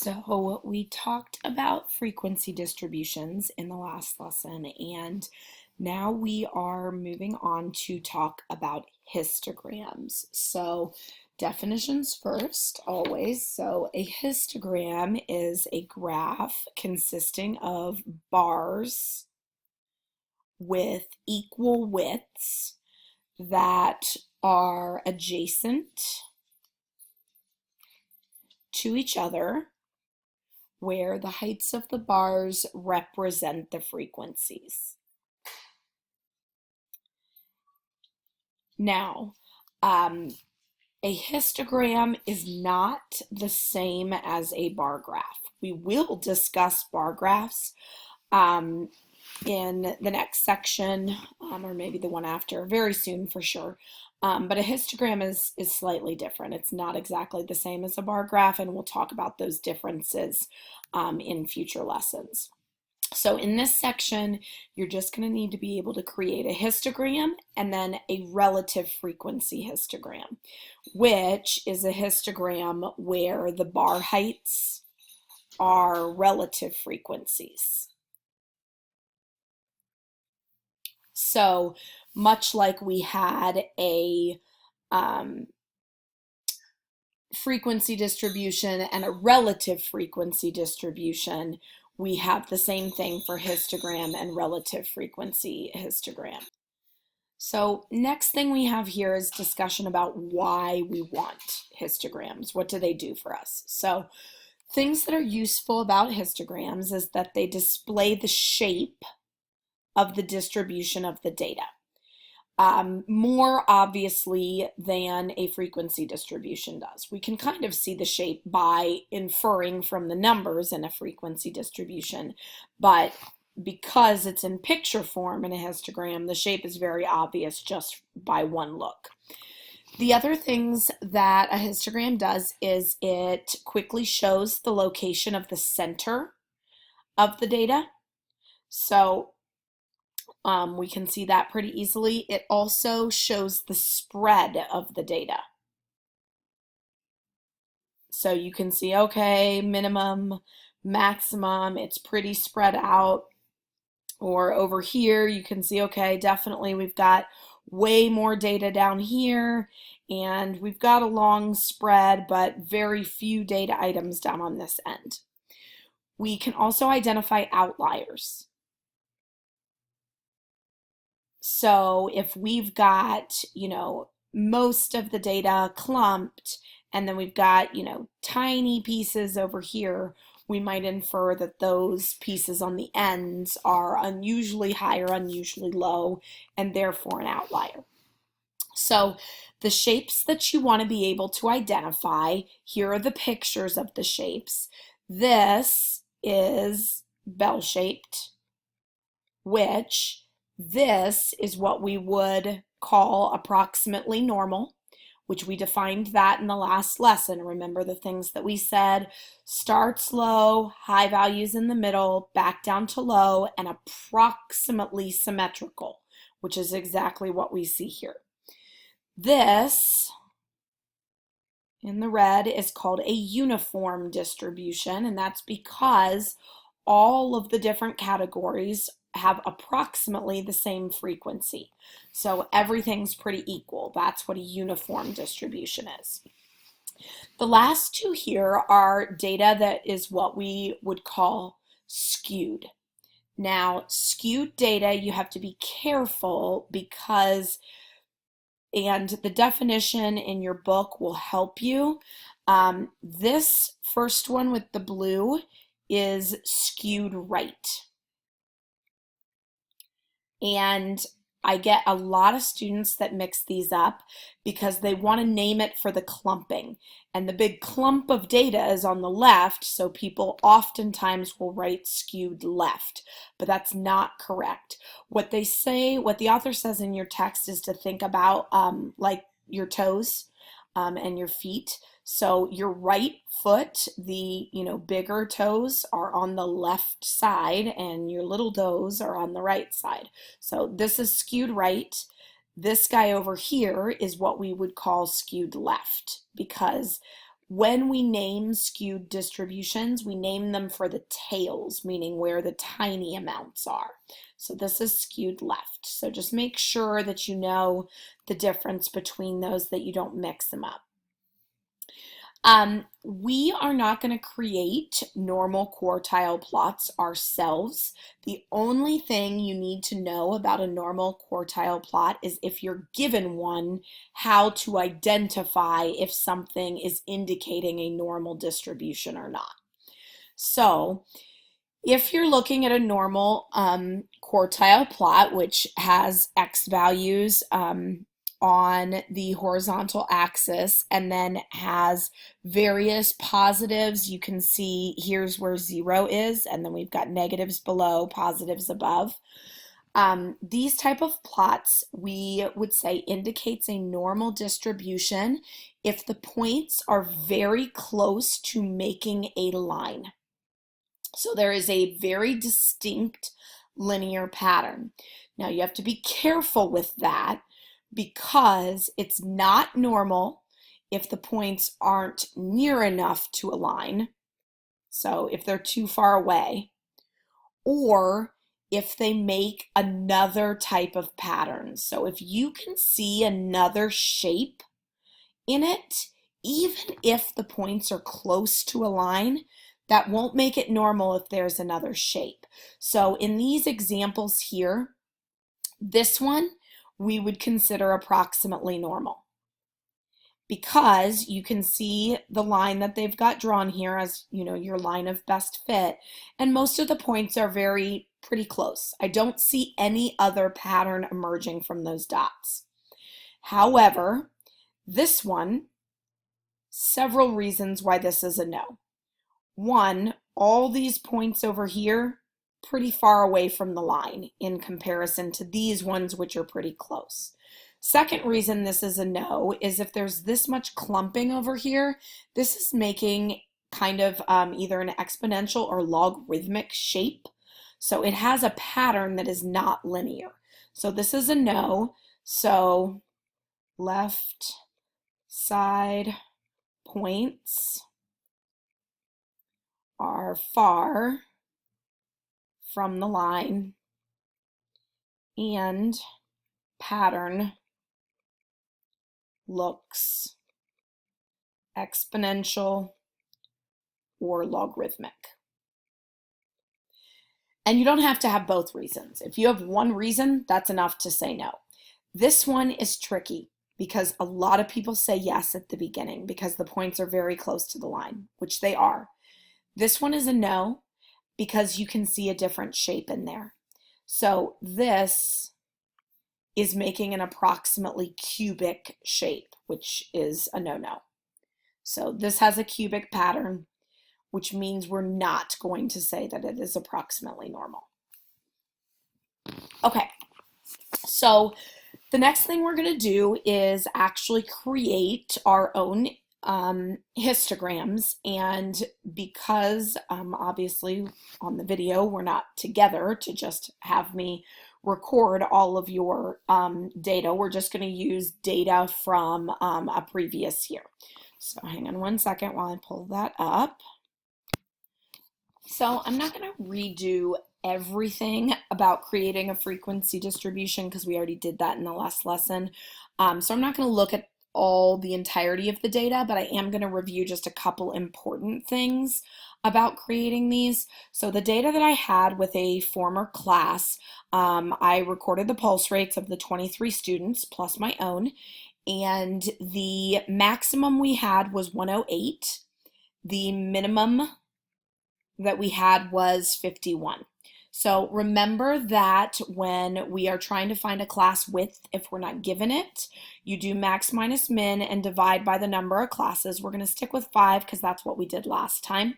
So we talked about frequency distributions in the last lesson, and now we are moving on to talk about histograms. So definitions first, always. So a histogram is a graph consisting of bars with equal widths that are adjacent to each other, where the heights of the bars represent the frequencies. Now, a histogram is not the same as a bar graph. We will discuss bar graphs in the next section, or maybe the one after, very soon for sure. But a histogram is slightly different. It's not exactly the same as a bar graph, and we'll talk about those differences in future lessons. So in this section, you're just going to need to be able to create a histogram and then a relative frequency histogram, which is a histogram where the bar heights are relative frequencies. So much like we had a frequency distribution and a relative frequency distribution, we have the same thing for histogram and relative frequency histogram. So next thing we have here is discussion about why we want histograms. What do they do for us? So things that are useful about histograms is that they display the shape of the distribution of the data. More obviously than a frequency distribution does. We can kind of see the shape by inferring from the numbers in a frequency distribution, but because it's in picture form in a histogram, the shape is very obvious just by one look. The other things that a histogram does is it quickly shows the location of the center of the data. So we can see that pretty easily. It also shows the spread of the data. So you can see, okay, minimum, maximum, it's pretty spread out. Or over here, you can see, okay, definitely we've got way more data down here, and we've got a long spread, but very few data items down on this end. We can also identify outliers. So if we've got, most of the data clumped, and then we've got, tiny pieces over here, we might infer that those pieces on the ends are unusually high or unusually low, and therefore an outlier. So the shapes that you want to be able to identify, here are the pictures of the shapes. This is bell-shaped, which this is what we would call approximately normal, which we defined that in the last lesson. Remember the things that we said: starts low, high values in the middle, back down to low, and approximately symmetrical, which is exactly what we see here. This, in the red, is called a uniform distribution, and that's because all of the different categories have approximately the same frequency. So everything's pretty equal. That's what a uniform distribution is. The last two here are data that is what we would call skewed. Now, skewed data, you have to be careful because, and the definition in your book will help you. This first one with the blue is skewed right. And I get a lot of students that mix these up because they want to name it for the clumping. And the big clump of data is on the left, so people oftentimes will write skewed left, but that's not correct. What they say, what the author says in your text is to think about like your toes and your feet. So your right foot, the bigger toes are on the left side, and your little toes are on the right side. So this is skewed right. This guy over here is what we would call skewed left, because When we name skewed distributions, we name them for the tails, meaning where the tiny amounts are. So this is skewed left. So just make sure that you know the difference between those, that you don't mix them up. We are not going to create normal quartile plots ourselves. The only thing you need to know about a normal quartile plot is, if you're given one, how to identify if something is indicating a normal distribution or not. So if you're looking at a normal quartile plot, which has x values on the horizontal axis and then has various positives, you can see here's where 0 is, and then we've got negatives below, positives above. These type of plots, we would say, indicates a normal distribution if the points are very close to making a line. So there is a very distinct linear pattern. Now you have to be careful with that, because it's not normal if the points aren't near enough to align. So if they're too far away, or if they make another type of pattern. So if you can see another shape in it, even if the points are close to a line, that won't make it normal if there's another shape. So in these examples here, this one we would consider approximately normal, because you can see the line that they've got drawn here as, you know, your line of best fit, and most of the points are pretty close. I don't see any other pattern emerging from those dots. However, this one, several reasons why this is a no. One, all these points over here, pretty far away from the line in comparison to these ones, which are pretty close. Second reason this is a no is if there's this much clumping over here, this is making kind of either an exponential or logarithmic shape. So it has a pattern that is not linear. So this is a no. So left side points are far from the line, and pattern looks exponential or logarithmic. And you don't have to have both reasons. If you have one reason, that's enough to say no. This one is tricky because a lot of people say yes at the beginning because the points are very close to the line, which they are. This one is a no because you can see a different shape in there. So this is making an approximately cubic shape, which is a no-no. So this has a cubic pattern, which means we're not going to say that it is approximately normal. Okay, so the next thing we're going to do is actually create our own histograms, and because obviously on the video we're not together to just have me record all of your data, we're just going to use data from a previous year. So hang on one second while I pull that up. So I'm not going to redo everything about creating a frequency distribution because we already did that in the last lesson. So I'm not going to look at the entirety of the data, but I am going to review just a couple important things about creating these. So the data that I had with a former class, I recorded the pulse rates of the 23 students plus my own, and the maximum we had was 108. The minimum that we had was 51. So remember that when we are trying to find a class width, if we're not given it, you do max minus min and divide by the number of classes. We're going to stick with 5 because that's what we did last time.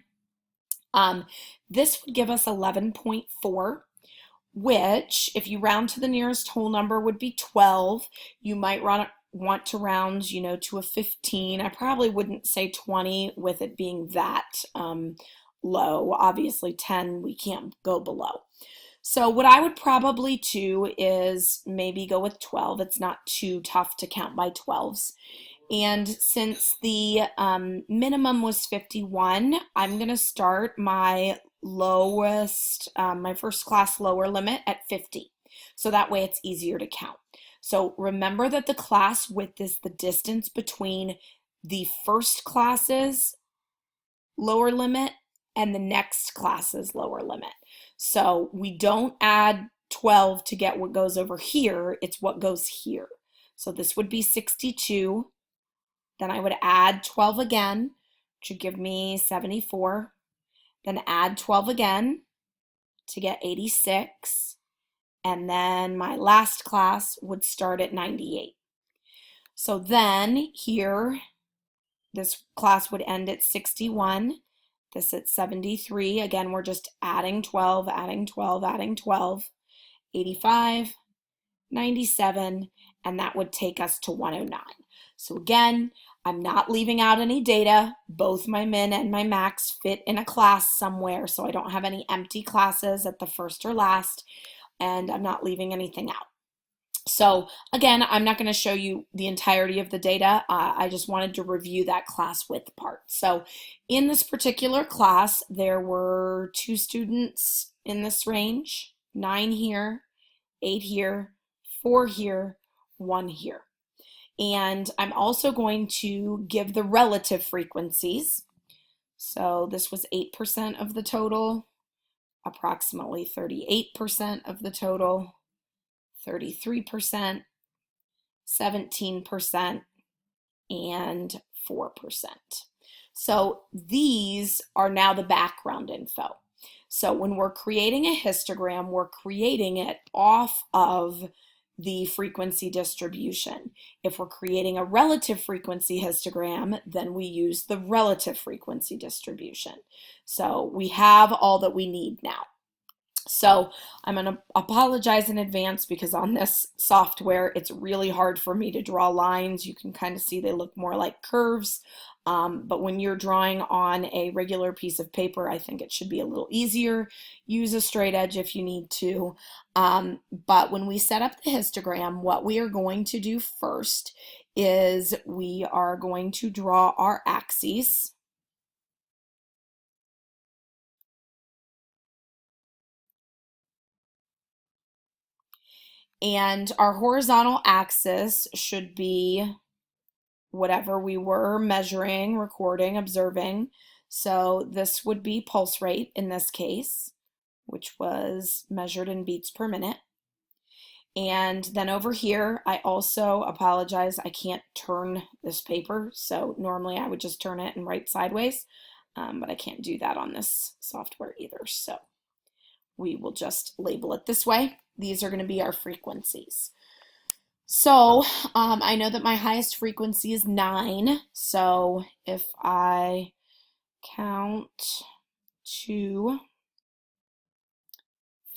This would give us 11.4, which, if you round to the nearest whole number, would be 12. You might want to round, to a 15. I probably wouldn't say 20 with it being that low. Obviously 10 we can't go below. So what I would probably do is maybe go with 12. It's not too tough to count by 12s. And since the minimum was 51, I'm going to start my lowest, my first class lower limit at 50. So that way it's easier to count. So remember that the class width is the distance between the first class's lower limit and the next class's lower limit. So we don't add 12 to get what goes over here, it's what goes here. So this would be 62. Then I would add 12 again, which would give me 74. Then add 12 again to get 86. And then my last class would start at 98. So then here, this class would end at 61. This at 73. Again, we're just adding 12, adding 12, adding 12. 85, 97, and that would take us to 109. So again, I'm not leaving out any data. Both my min and my max fit in a class somewhere, so I don't have any empty classes at the first or last, and I'm not leaving anything out. So again, I'm not going to show you the entirety of the data. I just wanted to review that class width part. So in this particular class, there were 2 students in this range, 9 here, 8 here, 4 here, 1 here. And I'm also going to give the relative frequencies. So this was 8% of the total, approximately 38% of the total, 33%, 17%, and 4%. So these are now the background info. So when we're creating a histogram, we're creating it off of the frequency distribution. If we're creating a relative frequency histogram, then we use the relative frequency distribution. So we have all that we need now. So I'm going to apologize in advance because on this software, it's really hard for me to draw lines. You can kind of see they look more like curves. But when you're drawing on a regular piece of paper, I think it should be a little easier. Use a straight edge if you need to. But when we set up the histogram, what we are going to do first is we are going to draw our axes. And our horizontal axis should be whatever we were measuring, recording, observing. So this would be pulse rate in this case, which was measured in beats per minute. And then over here, I also apologize, I can't turn this paper. So normally I would just turn it and write sideways, but I can't do that on this software either. So we will just label it this way. These are going to be our frequencies. So I know that my highest frequency is 9. So if I count 2,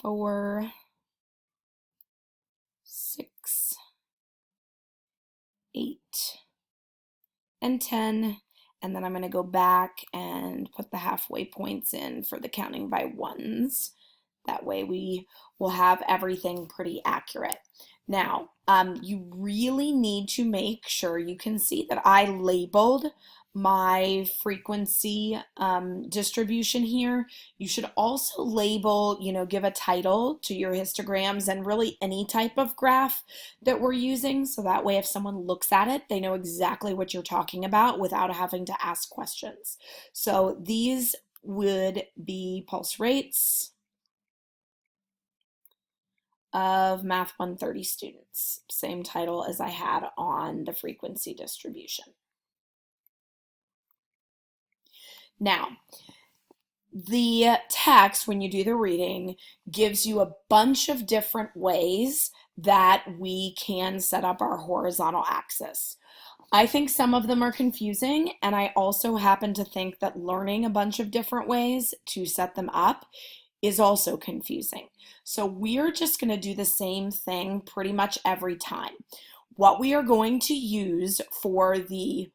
4, 6, 8, and 10, and then I'm going to go back and put the halfway points in for the counting by ones. That way we will have everything pretty accurate. Now, you really need to make sure you can see that I labeled my frequency distribution here. You should also label, give a title to your histograms and really any type of graph that we're using. So that way if someone looks at it, they know exactly what you're talking about without having to ask questions. So these would be pulse rates of Math 130 students, same title as I had on the frequency distribution. Now, the text, when you do the reading, gives you a bunch of different ways that we can set up our horizontal axis. I think some of them are confusing, and I also happen to think that learning a bunch of different ways to set them up is also confusing. So we're just going to do the same thing pretty much every time. What we are going to use for the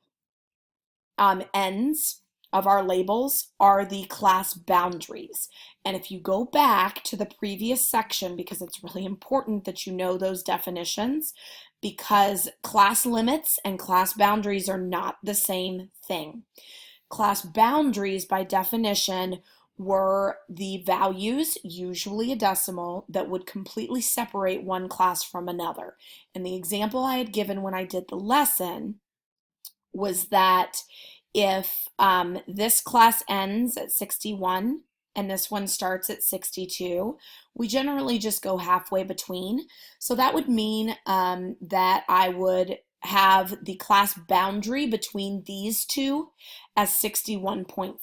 ends of our labels are the class boundaries. And if you go back to the previous section, because it's really important that you know those definitions, because class limits and class boundaries are not the same thing. Class boundaries, by definition, were the values, usually a decimal, that would completely separate one class from another. And the example I had given when I did the lesson was that if this class ends at 61 and this one starts at 62, we generally just go halfway between. So that would mean that I would have the class boundary between these two as 61.5.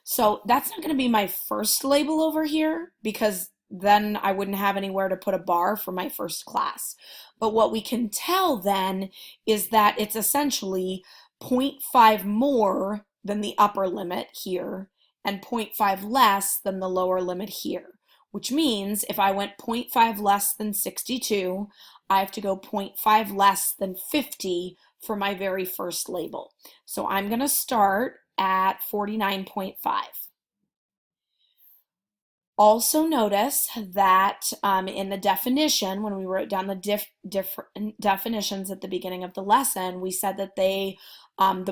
So that's not going to be my first label over here because then I wouldn't have anywhere to put a bar for my first class. But what we can tell then is that it's essentially 0.5 more than the upper limit here and 0.5 less than the lower limit here, which means if I went 0.5 less than 62, I have to go 0.5 less than 50 for my very first label. So I'm going to start at 49.5. Also notice that in the definition, when we wrote down the different definitions at the beginning of the lesson, we said that the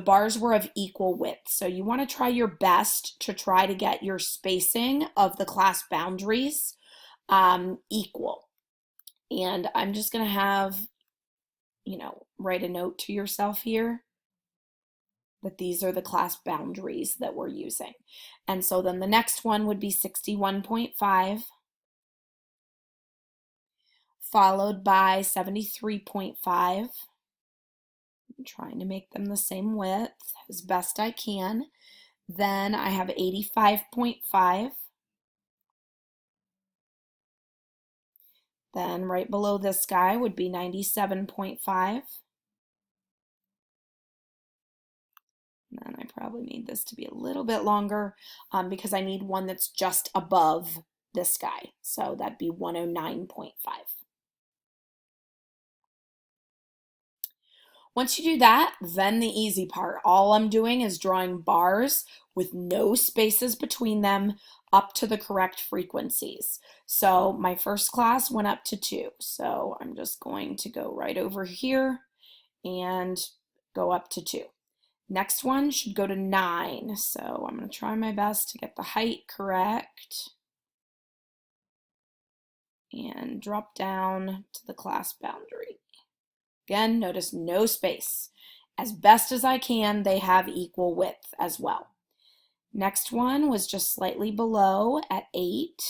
bars were of equal width. So you want to try your best to try to get your spacing of the class boundaries equal. And I'm just going to have, write a note to yourself here that these are the class boundaries that we're using. And so then the next one would be 61.5, followed by 73.5. I'm trying to make them the same width as best I can. Then I have 85.5. Then right below this guy would be 97.5. And I probably need this to be a little bit longer because I need one that's just above this guy. So that'd be 109.5. Once you do that, then the easy part. All I'm doing is drawing bars with no spaces between them up to the correct frequencies. So my first class went up to 2. So I'm just going to go right over here and go up to 2. Next one should go to 9. So I'm going to try my best to get the height correct and drop down to the class boundary. Again, notice no space. As best as I can, they have equal width as well. Next one was just slightly below at 8.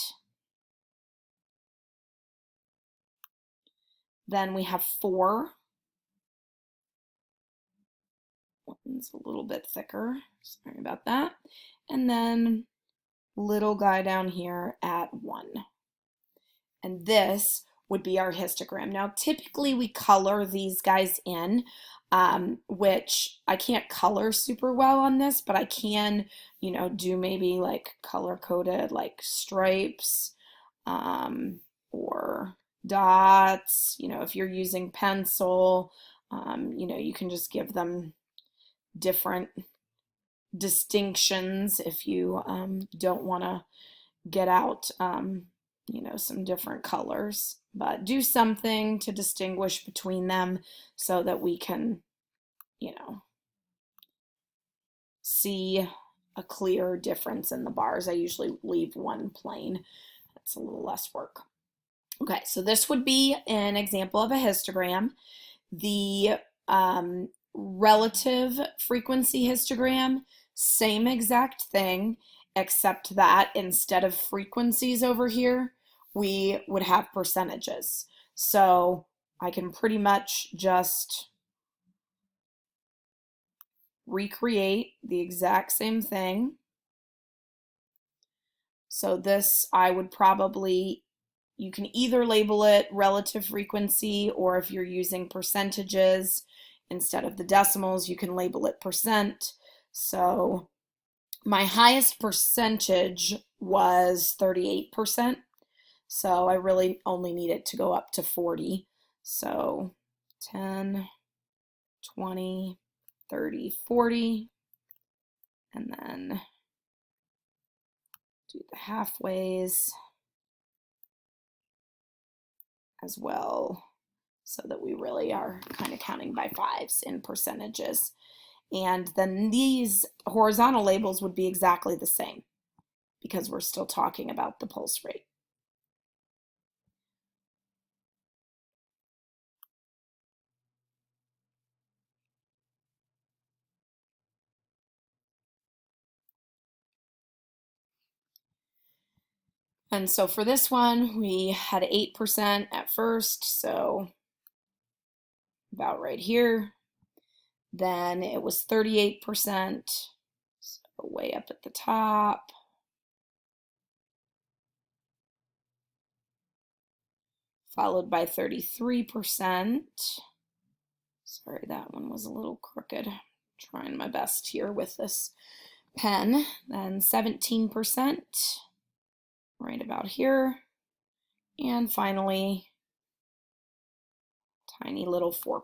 Then we have 4. One's a little bit thicker. Sorry about that. And then little guy down here at 1. And this would be our histogram. Now, typically we color these guys in, which I can't color super well on this, but I can, do maybe like color-coded like stripes or dots. If you're using pencil, you can just give them different distinctions if you don't want to get out some different colors, but do something to distinguish between them so that we can see a clear difference in the bars. I usually leave one plain. That's a little less work. Okay, so this would be an example of a histogram. The relative frequency histogram, same exact thing, except that instead of frequencies over here, we would have percentages. So I can pretty much just recreate the exact same thing. So this, I would probably, you can either label it relative frequency, or if you're using percentages instead of the decimals, you can label it percent. So my highest percentage was 38%. So I really only need it to go up to 40. So 10, 20, 30, 40, and then do the halfways as well. so that we really are kind of counting by fives in percentages. And then these horizontal labels would be exactly the same because we're still talking about the pulse rate. And so for this one, we had 8% at first, so about right here. Then it was 38%, so way up at the top. Followed by 33%. Sorry, that one was a little crooked. Trying my best here with this pen. Then 17%, right about here. And finally, tiny little 4%.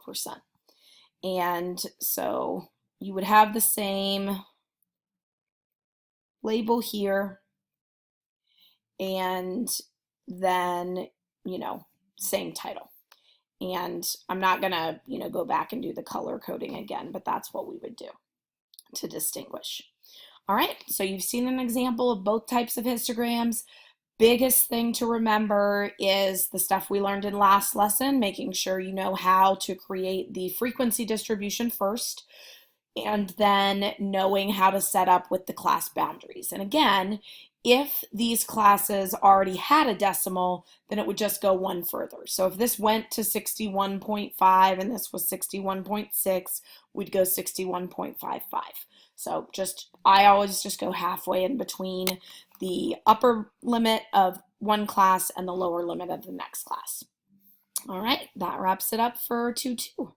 And so you would have the same label here, and then, same title. And I'm not gonna, go back and do the color coding again, but that's what we would do to distinguish. All right, so you've seen an example of both types of histograms. Biggest thing to remember is the stuff we learned in last lesson, making sure you know how to create the frequency distribution first, and then knowing how to set up with the class boundaries. And again, if these classes already had a decimal, then it would just go one further. So if this went to 61.5 and this was 61.6, we'd go 61.55. So I always just go halfway in between the upper limit of one class and the lower limit of the next class. All right, that wraps it up for 2-2.